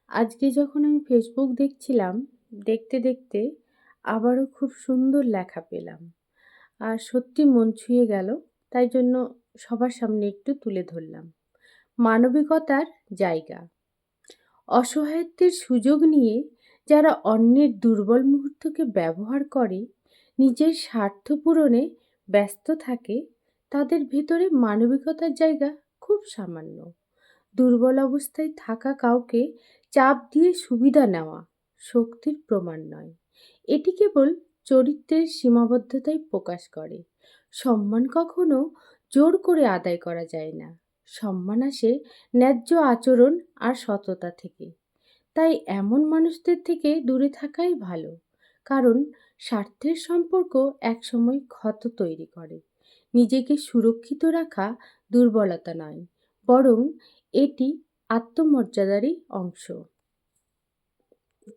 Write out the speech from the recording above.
আজকে যখন আমি ফেসবুক দেখছিলাম, দেখতে দেখতে আবারও খুব সুন্দর লেখা পেলাম। আর সত্যি মন ছুঁয়ে গেল। তাই জন্য সবার সামনে একটু তুলে ধরলাম। মানবিকতার জায়গা। অসহায়ত্বের সুযোগ নিয়ে যারা অন্যের দুর্বল মুহূর্তকে ব্যবহার করে নিজের স্বার্থ পূরণে ব্যস্ত থাকে, তাদের ভেতরে মানবিকতার জায়গা খুব সামান্য। দুর্বল অবস্থায় থাকা কাউকে চাপ দিয়ে সুবিধা নেওয়া শক্তির প্রমাণ নয়। এটি কেবল চরিত্রের সীমাবদ্ধতাই প্রকাশ করে। সম্মান কখনো জোর করে আদায় করা যায় না। সম্মান আসে ন্যায্য আচরণ আর সততা থেকে। তাই এমন মানুষদের থেকে দূরে থাকাই ভালো। কারণ স্বার্থের সম্পর্ক একসময় ক্ষত তৈরি করে। নিজেকে সুরক্ষিত রাখা দুর্বলতা নয়, বরং এটি আত্মমর্যাদারই অংশ।